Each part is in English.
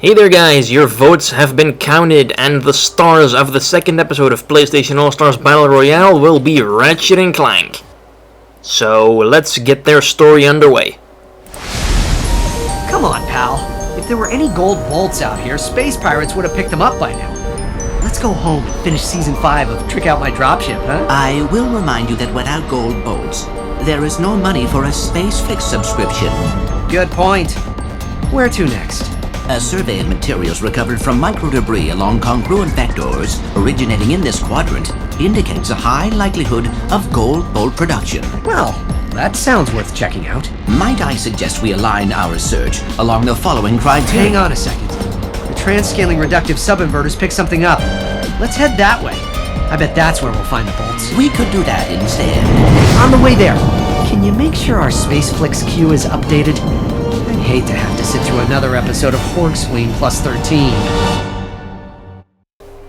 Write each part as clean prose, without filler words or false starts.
Hey there guys, your votes have been counted and the stars of the second episode of PlayStation All-Stars Battle Royale will be Ratchet and Clank. So let's get their story underway. Come on, pal. If there were any gold bolts out here, space pirates would have picked them up by now. Let's go home and finish Season 5 of Trick Out My Dropship, huh? I will remind you that without gold bolts, there is no money for a Space Fix subscription. Good point. Where to next? A survey of materials recovered from microdebris along congruent vectors originating in this quadrant indicates a high likelihood of gold bolt production. Well, that sounds worth checking out. Might I suggest we align our search along the following criteria? Hang on a second. The trans-scaling reductive subinverters picked something up. Let's head that way. I bet that's where we'll find the bolts. We could do that instead. On the way there, can you make sure our SpaceFlix queue is updated? I'd hate to have to sit through another episode of Horgsween plus 13.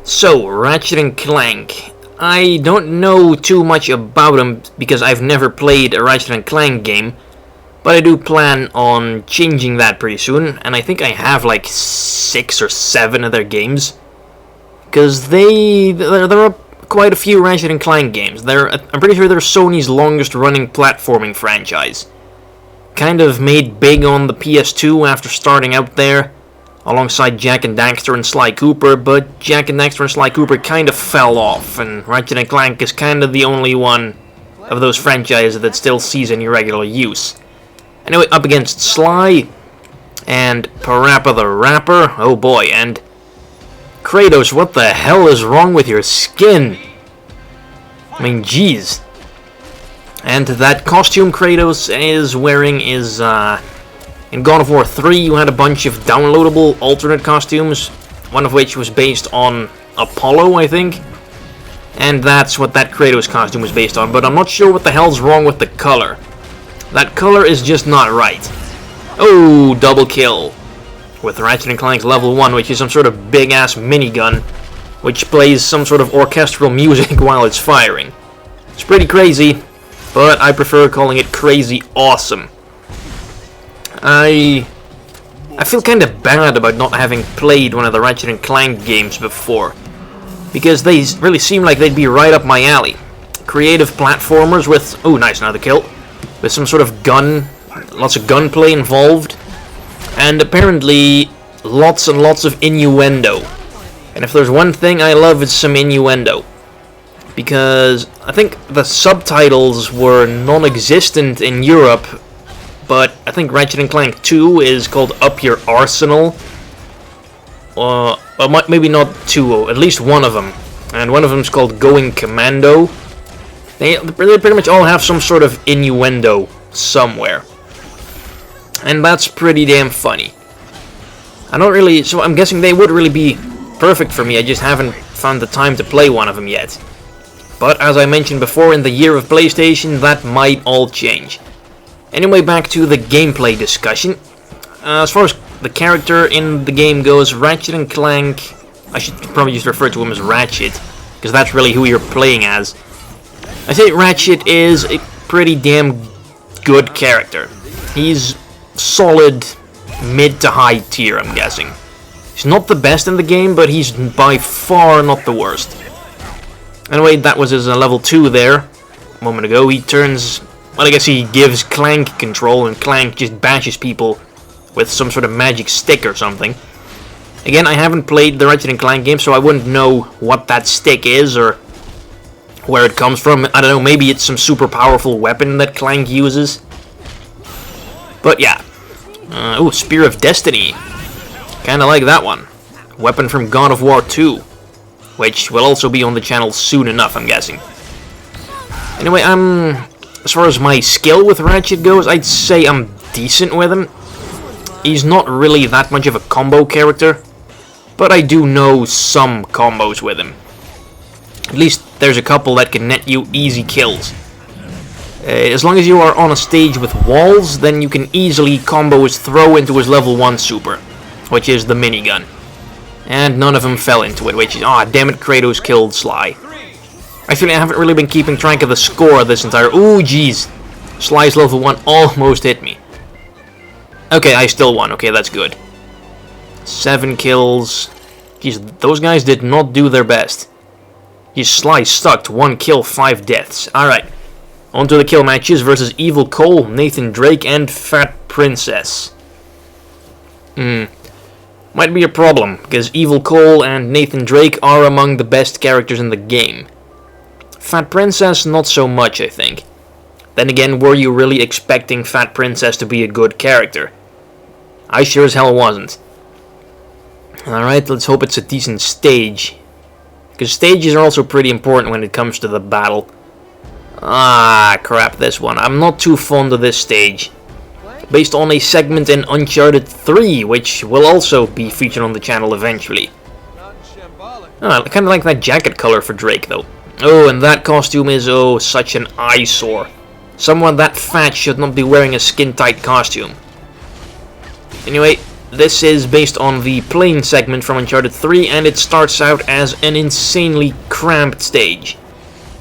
So, Ratchet and Clank. I don't know too much about them because I've never played a Ratchet and Clank game, but I do plan on changing that pretty soon, and I think I have like 6 or 7 of their games. Because there are quite a few Ratchet and Clank games. I'm pretty sure they're Sony's longest running platforming franchise. Kind of made big on the PS2 after starting out there, alongside Jak and Daxter and Sly Cooper, but Jak and Daxter and Sly Cooper kind of fell off, and Ratchet and Clank is kind of the only one of those franchises that still sees any regular use. Anyway, up against Sly, and Parappa the Rapper, oh boy, and Kratos, what the hell is wrong with your skin? I mean, jeez. And that costume Kratos is wearing is, in God of War 3 you had a bunch of downloadable alternate costumes, one of which was based on Apollo, I think. And that's what that Kratos costume was based on, but I'm not sure what the hell's wrong with the color. That color is just not right. Oh, double kill. With Ratchet and Clank's level 1, which is some sort of big-ass minigun, which plays some sort of orchestral music while it's firing. It's pretty crazy, but I prefer calling it crazy awesome. I feel kind of bad about not having played one of the Ratchet and Clank games before, because they really seem like they'd be right up my alley. Creative platformers with, oh nice, another kill, with some sort of gun, lots of gunplay involved, and apparently lots and lots of innuendo. And if there's one thing I love, it's some innuendo. Because I think the subtitles were non-existent in Europe, but I think Ratchet and Clank 2 is called Up Your Arsenal. Maybe not 2, at least one of them. And one of them is called Going Commando. They pretty much all have some sort of innuendo somewhere. And that's pretty damn funny. So I'm guessing they would really be perfect for me, I just haven't found the time to play one of them yet. But as I mentioned before, in the year of PlayStation, that might all change. Anyway, back to the gameplay discussion. As far as the character in the game goes, Ratchet and Clank, I should probably just refer to him as Ratchet, because that's really who you're playing as. I say Ratchet is a pretty damn good character. He's solid mid to high tier, I'm guessing. He's not the best in the game, but he's by far not the worst. Anyway, that was his level 2 there. A moment ago, he turns... Well, I guess he gives Clank control, and Clank just bashes people with some sort of magic stick or something. Again, I haven't played the Ratchet and Clank game, so I wouldn't know what that stick is, or where it comes from. I don't know, maybe it's some super powerful weapon that Clank uses. But yeah. Oh, Spear of Destiny. Kinda like that one. Weapon from God of War 2. Which will also be on the channel soon enough, I'm guessing. Anyway, as far as my skill with Ratchet goes, I'd say I'm decent with him. He's not really that much of a combo character, but I do know some combos with him. At least there's a couple that can net you easy kills. As long as you are on a stage with walls, then you can easily combo his throw into his level 1 super, which is the minigun. And none of them fell into it, which is, damn it, Kratos killed Sly. I feel like I haven't really been keeping track of the score this entire... Ooh, jeez. Sly's level 1 almost hit me. Okay, I still won. Okay, that's good. 7 kills. Jeez, those guys did not do their best. He's Sly stuck, 1 kill, 5 deaths. Alright, on to the kill matches versus Evil Cole, Nathan Drake, and Fat Princess. Might be a problem, because Evil Cole and Nathan Drake are among the best characters in the game. Fat Princess, not so much, I think. Then again, were you really expecting Fat Princess to be a good character? I sure as hell wasn't. Alright, let's hope it's a decent stage. Because stages are also pretty important when it comes to the battle. Ah, crap, this one. I'm not too fond of this stage. Based on a segment in Uncharted 3, which will also be featured on the channel eventually. Oh, I kind of like that jacket color for Drake, though. Oh, and that costume is, oh, such an eyesore. Someone that fat should not be wearing a skin-tight costume. Anyway, this is based on the plane segment from Uncharted 3, and it starts out as an insanely cramped stage.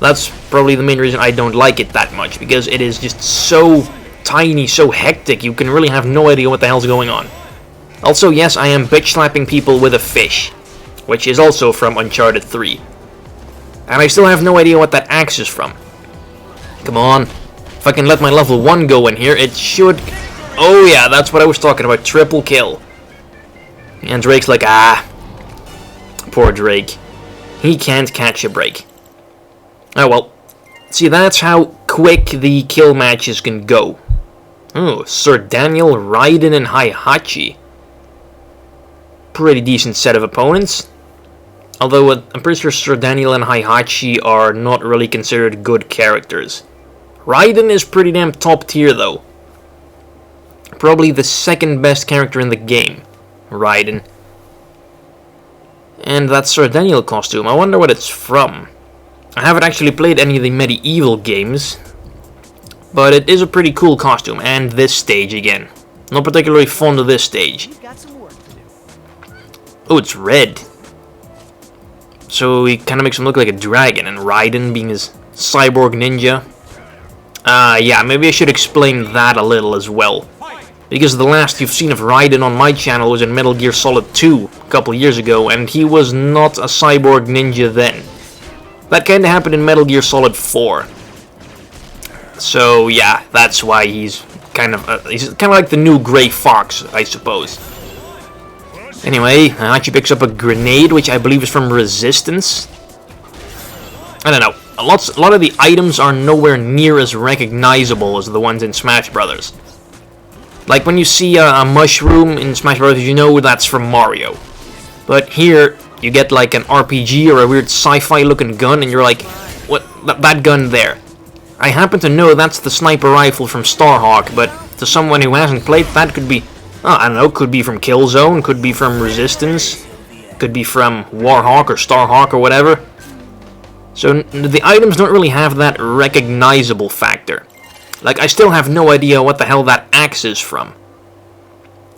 That's probably the main reason I don't like it that much, because it is just so tiny, so hectic, you can really have no idea what the hell's going on. Also, yes, I am bitch-slapping people with a fish, which is also from Uncharted 3. And I still have no idea what that axe is from. Come on. If I can let my level 1 go in here, it should... Oh yeah, that's what I was talking about, triple kill. And Drake's like, ah. Poor Drake. He can't catch a break. Oh well. See, that's how quick the kill matches can go. Oh, Sir Daniel, Ryden, and Heihachi. Pretty decent set of opponents. Although, I'm pretty sure Sir Daniel and Heihachi are not really considered good characters. Ryden is pretty damn top tier, though. Probably the second best character in the game. Ryden. And that Sir Daniel costume, I wonder what it's from. I haven't actually played any of the medieval games, but it is a pretty cool costume, and this stage again. Not particularly fond of this stage. Oh, it's red. So he kind of makes him look like a dragon, and Ryden being his cyborg ninja. Yeah, maybe I should explain that a little as well. Because the last you've seen of Ryden on my channel was in Metal Gear Solid 2 a couple years ago, and he was not a cyborg ninja then. That kinda happened in Metal Gear Solid 4. So yeah, that's why he's kind of like the new Grey Fox, I suppose. Anyway, Hachi picks up a grenade, which I believe is from Resistance. I don't know. A lot of the items are nowhere near as recognizable as the ones in Smash Brothers. Like when you see a mushroom in Smash Brothers, you know that's from Mario. But here, you get like an RPG or a weird sci-fi looking gun, and you're like, what? That gun there. I happen to know that's the sniper rifle from Starhawk, but to someone who hasn't played, that could be, I don't know, could be from Killzone, could be from Resistance, could be from Warhawk or Starhawk or whatever. So the items don't really have that recognizable factor. Like, I still have no idea what the hell that axe is from.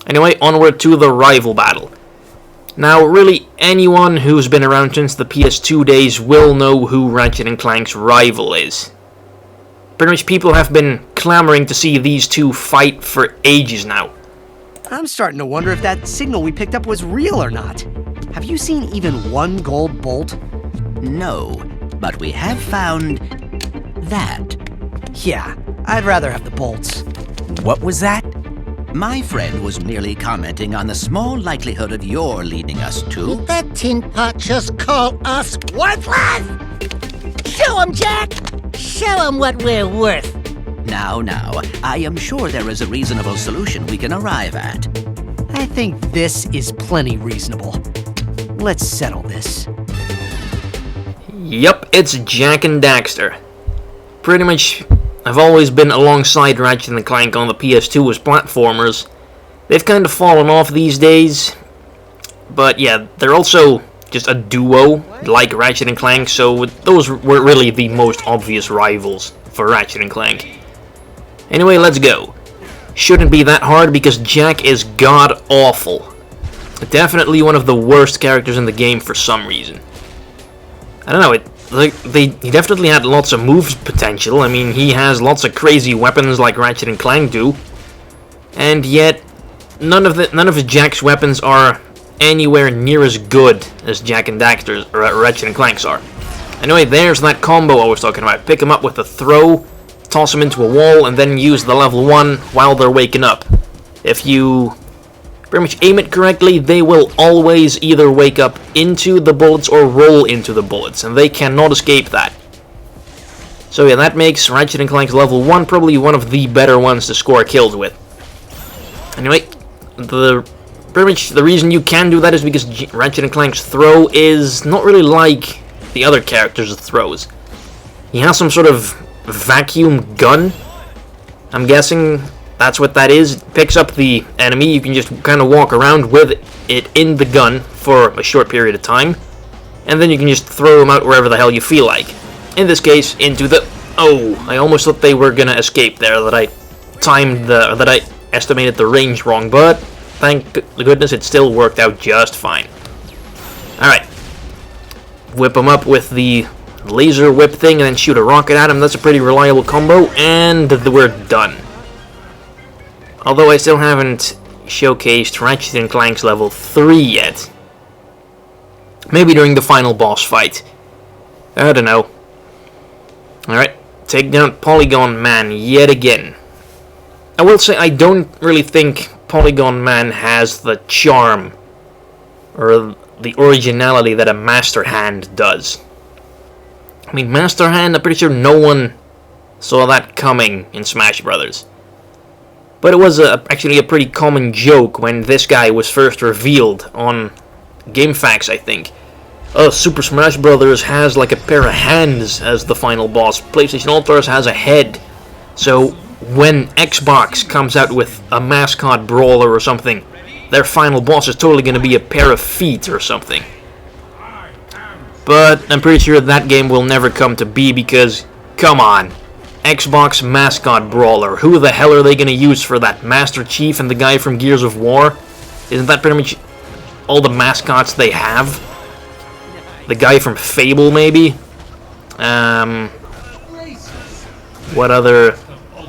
Anyway, onward to the rival battle. Now, really, anyone who's been around since the PS2 days will know who Ratchet and Clank's rival is. Pretty much people have been clamoring to see these two fight for ages now. I'm starting to wonder if that signal we picked up was real or not. Have you seen even one gold bolt? No, but we have found that. Yeah, I'd rather have the bolts. What was that? My friend was merely commenting on the small likelihood of your leading us to... Did that tin pot just call us worthless? Show him, Jack! Show him what we're worth! Now, I am sure there is a reasonable solution we can arrive at. I think this is plenty reasonable. Let's settle this. Yep, it's Jack and Daxter. Pretty much, I've always been alongside Ratchet and Clank on the PS2 as platformers. They've kind of fallen off these days, but yeah, they're also just a duo like Ratchet and Clank, so those were really the most obvious rivals for Ratchet and Clank. Anyway, let's go. Shouldn't be that hard because Jack is god-awful. Definitely one of the worst characters in the game for some reason. I don't know, he definitely had lots of moves potential. I mean, he has lots of crazy weapons like Ratchet and Clank do. And yet, none of Jack's weapons are anywhere near as good as Jak and Daxter's or Ratchet and Clank's are. Anyway, there's that combo I was talking about. Pick them up with a throw, toss them into a wall, and then use the level 1 while they're waking up. If you pretty much aim it correctly, they will always either wake up into the bullets or roll into the bullets, and they cannot escape that. So yeah, that makes Ratchet and Clank's level 1 probably one of the better ones to score kills with. Anyway, pretty much the reason you can do that is because Ratchet and Clank's throw is not really like the other characters' throws. He has some sort of vacuum gun. I'm guessing that's what that is. It picks up the enemy. You can just kind of walk around with it in the gun for a short period of time, and then you can just throw them out wherever the hell you feel like. In this case, into the... Oh, I almost thought they were gonna escape there, that I estimated the range wrong, but thank goodness it still worked out just fine. Alright. Whip them up with the laser whip thing and then shoot a rocket at him. That's a pretty reliable combo, and we're done. Although I still haven't showcased Ratchet and Clank's level 3 yet. Maybe during the final boss fight. I don't know. Alright, take down Polygon Man yet again. I will say I don't really think Polygon Man has the charm or the originality that a Master Hand does. I mean, Master Hand, I'm pretty sure no one saw that coming in Smash Brothers. But it was actually a pretty common joke when this guy was first revealed on GameFAQs, I think. Oh, Super Smash Brothers has like a pair of hands as the final boss. PlayStation All-Stars has a head. So when Xbox comes out with a mascot brawler or something, their final boss is totally going to be a pair of feet or something. But I'm pretty sure that game will never come to be because, come on, Xbox mascot brawler, who the hell are they going to use for that? Master Chief and the guy from Gears of War? Isn't that pretty much all the mascots they have? The guy from Fable, maybe? What other...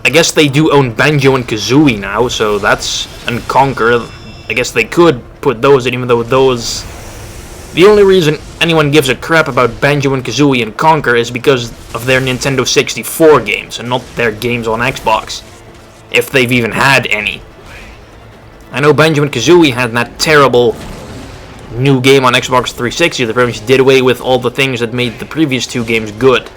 I guess they do own Banjo and Kazooie now, so that's... And Conquer. I guess they could put those in, even though those... The only reason anyone gives a crap about Banjo and Kazooie and Conquer is because of their Nintendo 64 games, and not their games on Xbox. If they've even had any. I know Banjo and Kazooie had that terrible new game on Xbox 360 that pretty much did away with all the things that made the previous two games good.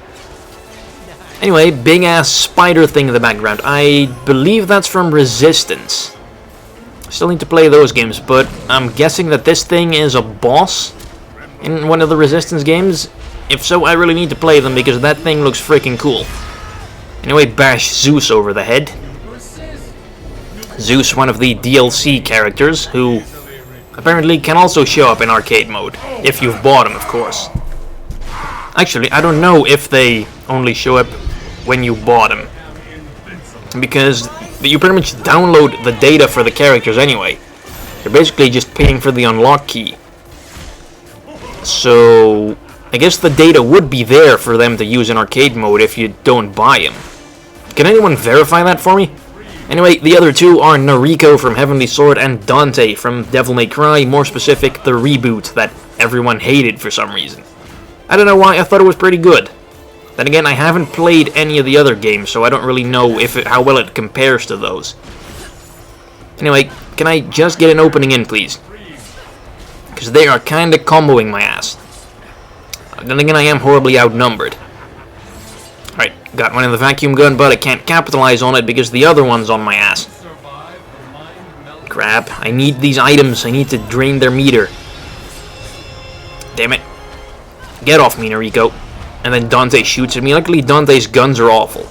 Anyway, big ass spider thing in the background. I believe that's from Resistance. Still need to play those games, but I'm guessing that this thing is a boss in one of the Resistance games. If so, I really need to play them because that thing looks freaking cool. Anyway, bash Zeus over the head. Zeus, one of the DLC characters, who apparently can also show up in arcade mode, if you've bought them, of course. Actually, I don't know if they only show up when you bought them, because you pretty much download the data for the characters anyway. You're basically just paying for the unlock key. So I guess the data would be there for them to use in arcade mode if you don't buy them. Can anyone verify that for me? Anyway, the other two are Nariko from Heavenly Sword and Dante from Devil May Cry, more specific, the reboot that everyone hated for some reason. I don't know why, I thought it was pretty good. Then again, I haven't played any of the other games, so I don't really know how well it compares to those. Anyway, can I just get an opening in, please? Because they are kinda comboing my ass. Then again, I am horribly outnumbered. Alright, got one in the vacuum gun, but I can't capitalize on it because the other one's on my ass. Crap, I need these items, I need to drain their meter. Damn it. Get off me, Nariko. And then Dante shoots at me. Luckily, Dante's guns are awful.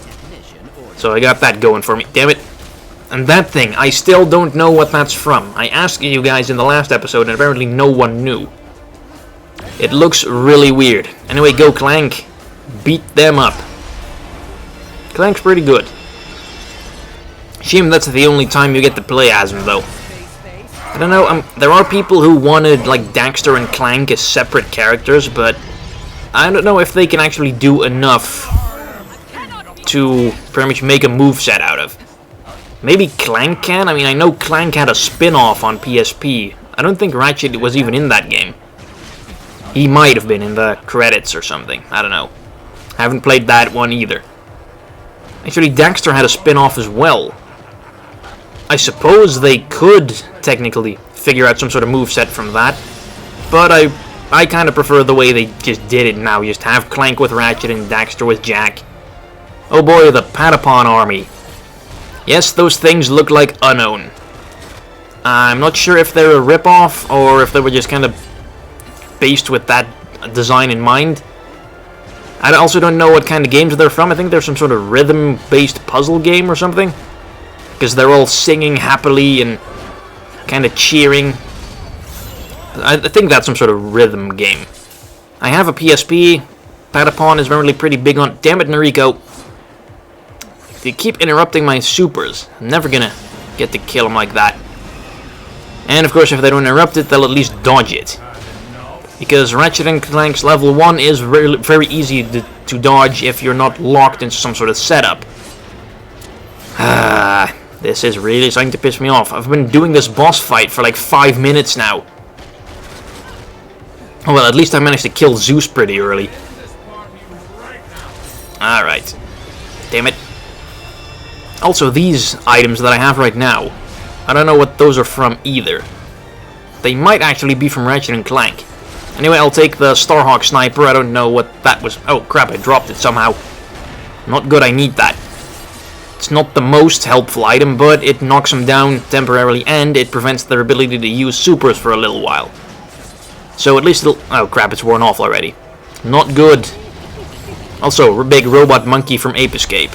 So I got that going for me. Damn it. And that thing, I still don't know what that's from. I asked you guys in the last episode, and apparently no one knew. It looks really weird. Anyway, go Clank. Beat them up. Clank's pretty good. Shame that's the only time you get to play as him, though. I don't know, there are people who wanted, like, Daxter and Clank as separate characters, but I don't know if they can actually do enough to pretty much make a moveset out of. Maybe Clank can? I mean, I know Clank had a spin-off on PSP I don't think Ratchet was even in that game. He might have been in the credits or something. I don't know. I haven't played that one either. Actually, Daxter had a spin-off as well. I suppose they could technically figure out some sort of moveset from that. But I kind of prefer the way they just did it now. Just have Clank with Ratchet and Daxter with Jack. Oh boy, the Patapon army. Yes, those things look like Unknown. I'm not sure if they're a ripoff or if they were just kind of based with that design in mind. I also don't know what kind of games they're from. I think they're some sort of rhythm-based puzzle game or something. Because they're all singing happily and kind of cheering. I think that's some sort of rhythm game. I have a PSP. Patapon is really pretty big on... Damn it, Noriko. They keep interrupting my supers. I'm never gonna get to kill them like that. And of course, if they don't interrupt it, they'll at least dodge it. Because Ratchet and Clank's level 1 is very easy to dodge if you're not locked into some sort of setup. This is really starting to piss me off. I've been doing this boss fight for like 5 minutes now. Oh, well, at least I managed to kill Zeus pretty early. Alright. Damn it. Also, these items that I have right now, I don't know what those are from either. They might actually be from Ratchet and Clank. Anyway, I'll take the Starhawk Sniper. I don't know what that was. Oh, crap, I dropped it somehow. Not good, I need that. It's not the most helpful item, but it knocks them down temporarily, and it prevents their ability to use supers for a little while. So at least it'll... Oh, crap, it's worn off already. Not good. Also, big robot monkey from Ape Escape.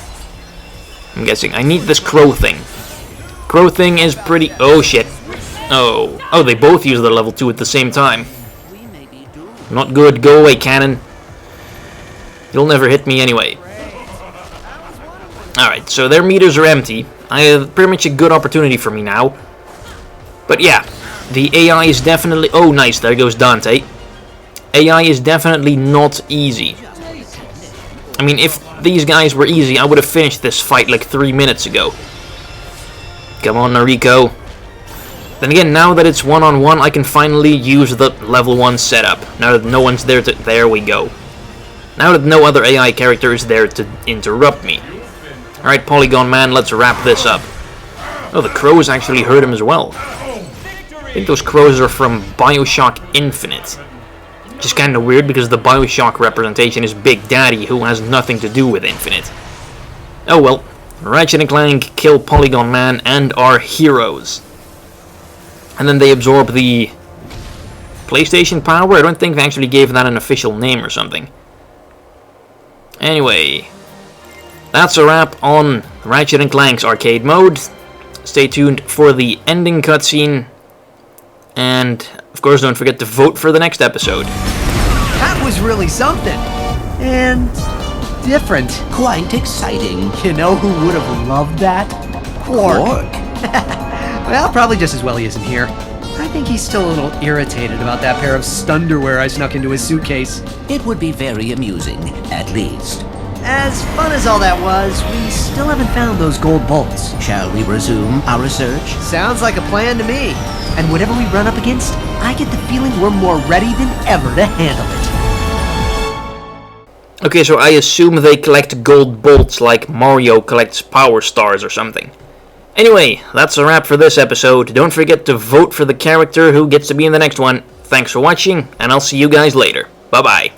I'm guessing. I need this crow thing. Crow thing is pretty... Oh, shit. Oh, they both use their level 2 at the same time. Not good. Go away, cannon. You'll never hit me anyway. Alright, so their meters are empty. I have pretty much a good opportunity for me now. But yeah, the AI is definitely... Oh, nice. There goes Dante. AI is definitely not easy. I mean, if these guys were easy, I would have finished this fight like 3 minutes ago. Come on, Noriko. Then again, now that it's one-on-one, I can finally use the level 1 setup. Now that no one's there to... There we go. Now that no other AI character is there to interrupt me. Alright, Polygon Man, let's wrap this up. Oh, the crows actually hurt him as well. I think those crows are from Bioshock Infinite. Which is kind of weird because the Bioshock representation is Big Daddy, who has nothing to do with Infinite. Oh well. Ratchet and Clank kill Polygon Man and are heroes. And then they absorb the PlayStation power. I don't think they actually gave that an official name or something. Anyway, that's a wrap on Ratchet and Clank's arcade mode. Stay tuned for the ending cutscene. And, of course, don't forget to vote for the next episode. That was really something. And different. Quite exciting. You know who would have loved that? Quark. Well, probably just as well he isn't here. I think he's still a little irritated about that pair of stunderwear I snuck into his suitcase. It would be very amusing, at least. As fun as all that was, we still haven't found those gold bolts. Shall we resume our research? Sounds like a plan to me. And whatever we run up against, I get the feeling we're more ready than ever to handle it. Okay, so I assume they collect gold bolts like Mario collects power stars or something. Anyway, that's a wrap for this episode. Don't forget to vote for the character who gets to be in the next one. Thanks for watching, and I'll see you guys later. Bye-bye.